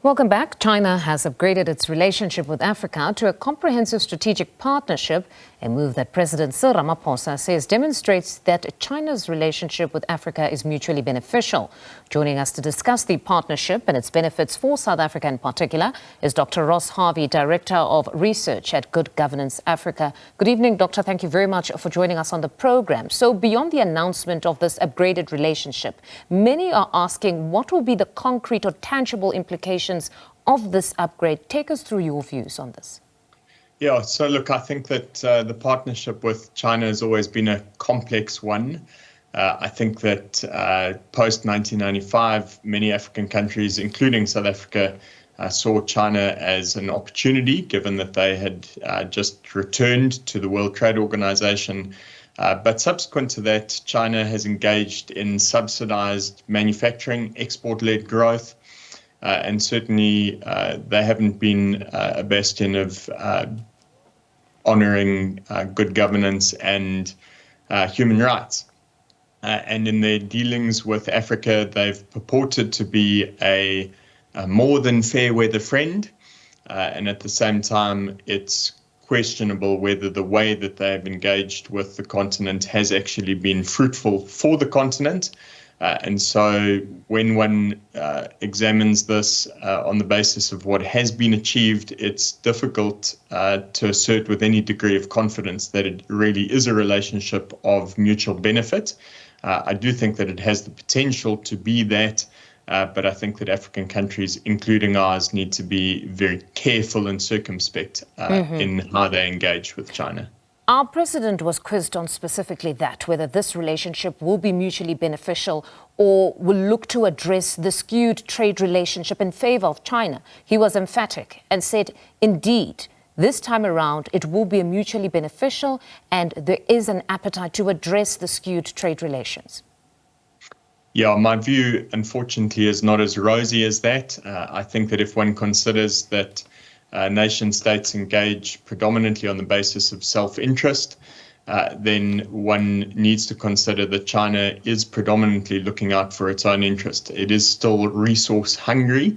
Welcome back. China has upgraded its relationship with Africa to a comprehensive strategic partnership, a move that President Cyril Ramaphosa says demonstrates that China's relationship with Africa is mutually beneficial. Joining us to discuss the partnership and its benefits for South Africa in particular is Dr. Ross Harvey, Director of Research at Good Governance Africa. Good evening, Doctor. Thank you very much for joining us on the program. So beyond the announcement of this upgraded relationship, many are asking what will be the concrete or tangible implications of this upgrade. Take us through your views on this. Yeah, so look, I think that the partnership with China has always been a complex one. I think that post-1995, many African countries, including South Africa, saw China as an opportunity, given that they had just returned to the World Trade Organization. But subsequent to that, China has engaged in subsidized manufacturing, export-led growth. And certainly they haven't been a bastion of honoring good governance and human rights. And in their dealings with Africa, they've purported to be a more than fair weather friend. And at the same time, it's questionable whether the way that they have engaged with the continent has actually been fruitful for the continent. And so when one examines this on the basis of what has been achieved, it's difficult to assert with any degree of confidence that it really is a relationship of mutual benefit. I do think that it has the potential to be that, but I think that African countries, including ours, need to be very careful and circumspect in how they engage with China. Our president was quizzed on specifically that, whether this relationship will be mutually beneficial or will look to address the skewed trade relationship in favor of China. He was emphatic and said, indeed, this time around, it will be mutually beneficial and there is an appetite to address the skewed trade relations. Yeah, my view, unfortunately, is not as rosy as that. I think that if one considers that nation states engage predominantly on the basis of self-interest, then one needs to consider that China is predominantly looking out for its own interest. It is still resource hungry,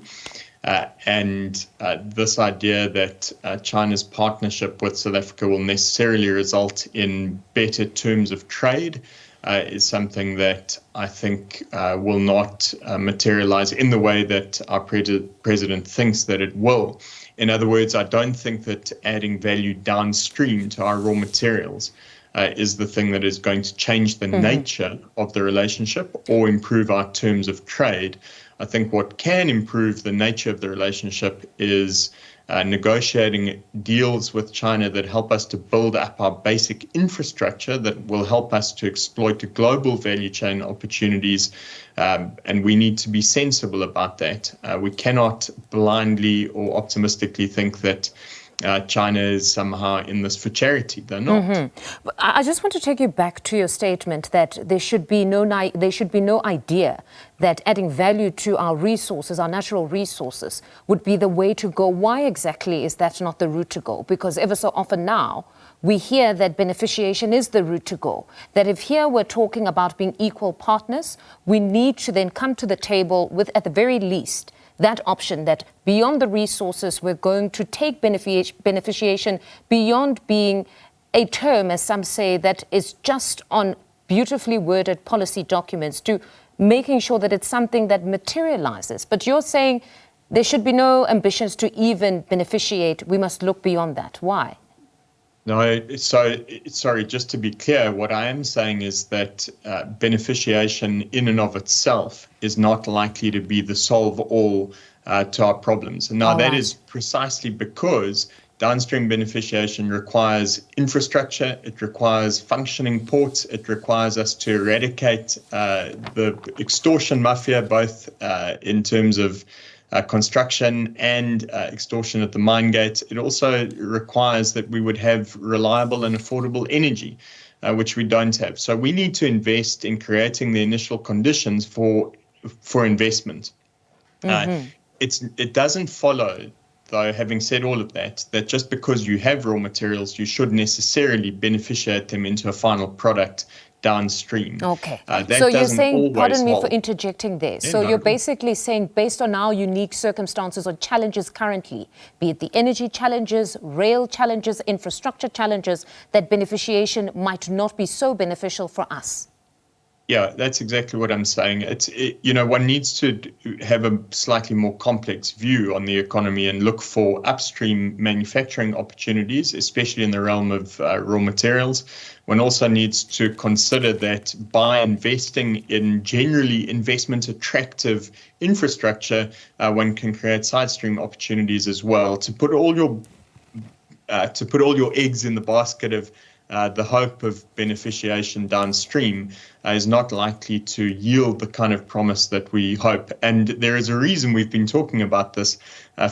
and this idea that China's partnership with South Africa will necessarily result in better terms of trade is something that I think will not materialize in the way that our president thinks that it will. In other words, I don't think that adding value downstream to our raw materials is the thing that is going to change the nature of the relationship or improve our terms of trade. I think what can improve the nature of the relationship is negotiating deals with China that help us to build up our basic infrastructure that will help us to exploit the global value chain opportunities. And we need to be sensible about that. We cannot blindly or optimistically think that China is somehow in this for charity. They're not. But I just want to take you back to your statement that there should be no idea that adding value to our resources, our natural resources, would be the way to go. Why exactly is that not the route to go? Because ever so often now, we hear that beneficiation is the route to go. That if here we're talking about being equal partners, we need to then come to the table with, at the very least, that option that beyond the resources, we're going to take beneficiation beyond being a term, as some say, that is just on beautifully worded policy documents to making sure that it's something that materializes. But you're saying there should be no ambitions to even beneficiate. We must look beyond that. Why? No, so sorry, just to be clear, what I am saying is that beneficiation in and of itself is not likely to be the solve-all to our problems. And now that is precisely because downstream beneficiation requires infrastructure, it requires functioning ports, it requires us to eradicate the extortion mafia, both in terms of construction and extortion at the mine gates. It also requires that we would have reliable and affordable energy, which we don't have. So we need to invest in creating the initial conditions for investment. It doesn't follow, though, having said all of that, that just because you have raw materials, you should necessarily beneficiate them into a final product downstream. Okay. That So you're doesn't saying, always pardon me for hold. interjecting there. Yeah, So not you're at all. basically saying, based on our unique circumstances or challenges currently, be it the energy challenges, rail challenges, infrastructure challenges, that beneficiation might not be so beneficial for us. Yeah, that's exactly what I'm saying. One needs to have a slightly more complex view on the economy and look for upstream manufacturing opportunities, especially in the realm of raw materials. One also needs to consider that by investing in generally investment attractive infrastructure, one can create side stream opportunities as well to put all your eggs in the basket of the hope of beneficiation downstream is not likely to yield the kind of promise that we hope. And there is a reason we've been talking about this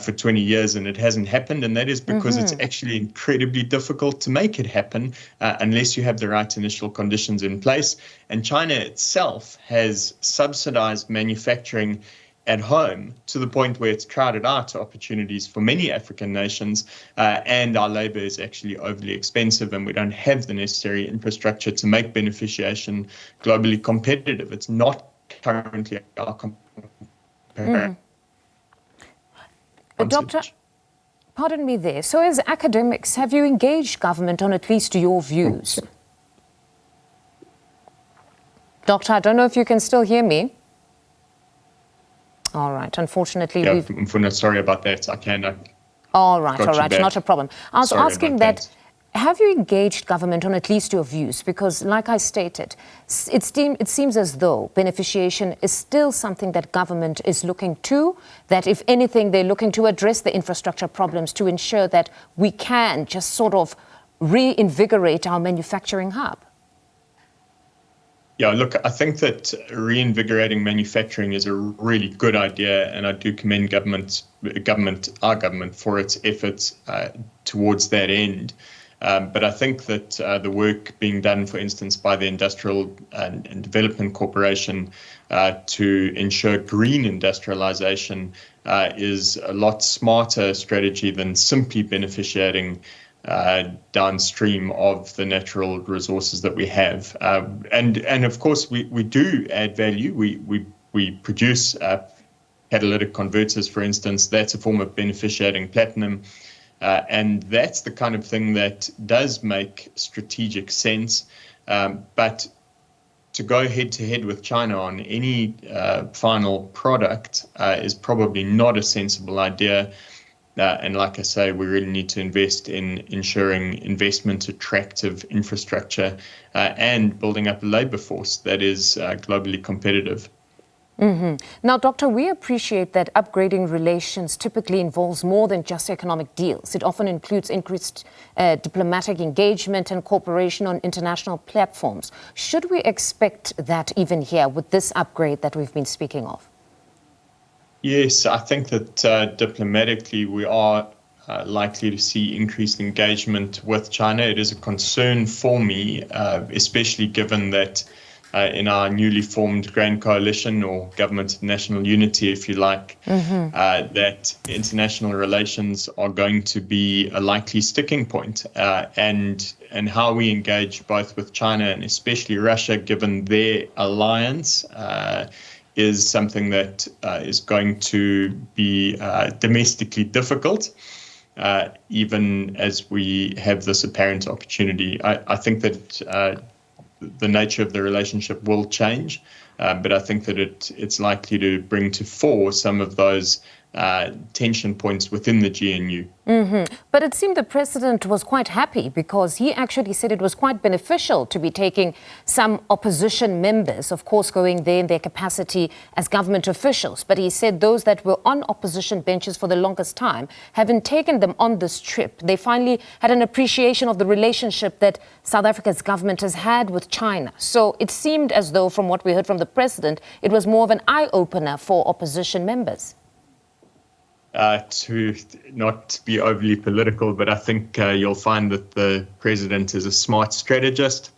for 20 years and it hasn't happened. And that is because it's actually incredibly difficult to make it happen unless you have the right initial conditions in place. And China itself has subsidized manufacturing at home to the point where it's crowded out opportunities for many African nations, and our labor is actually overly expensive and we don't have the necessary infrastructure to make beneficiation globally competitive. It's not currently our Doctor, pardon me there. So as academics, have you engaged government on at least your views? Doctor, I don't know if you can still hear me. All right. Unfortunately, yeah, I'm sorry about that. I can. All right. Not a problem. I was asking that. Have you engaged government on at least your views? Because, like I stated, it seems as though beneficiation is still something that government is looking to, that if anything, they're looking to address the infrastructure problems to ensure that we can just sort of reinvigorate our manufacturing hub. Yeah, look, I think that reinvigorating manufacturing is a really good idea, and I do commend our government for its efforts towards that end. But I think that the work being done, for instance, by the Industrial and Development Corporation to ensure green industrialization is a lot smarter strategy than simply beneficiating downstream of the natural resources that we have. And of course, we do add value. We produce catalytic converters, for instance. That's a form of beneficiating platinum. And that's the kind of thing that does make strategic sense. But to go head to head with China on any final product is probably not a sensible idea. And like I say, we really need to invest in ensuring investment attractive infrastructure and building up a labor force that is globally competitive. Now, Doctor, we appreciate that upgrading relations typically involves more than just economic deals. It often includes increased diplomatic engagement and cooperation on international platforms. Should we expect that even here with this upgrade that we've been speaking of? Yes, I think that diplomatically we are likely to see increased engagement with China. It is a concern for me, especially given that in our newly formed Grand Coalition, or Government of National Unity, if you like, that international relations are going to be a likely sticking point. And how we engage both with China and especially Russia, given their alliance, is something that is going to be domestically difficult, even as we have this apparent opportunity. I think that the nature of the relationship will change, but I think that it's likely to bring to fore some of those tension points within the GNU. But it seemed the president was quite happy because he actually said it was quite beneficial to be taking some opposition members, of course, going there in their capacity as government officials. But he said those that were on opposition benches for the longest time, having taken them on this trip, they finally had an appreciation of the relationship that South Africa's government has had with China. So it seemed as though, from what we heard from the president, it was more of an eye-opener for opposition members. To not be overly political, but I think you'll find that the president is a smart strategist.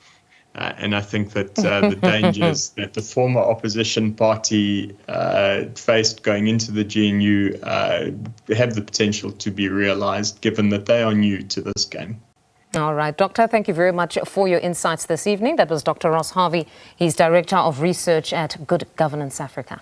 And I think that the dangers that the former opposition party faced going into the GNU have the potential to be realized, given that they are new to this game. All right, Doctor, thank you very much for your insights this evening. That was Dr. Ross Harvey. He's Director of Research at Good Governance Africa.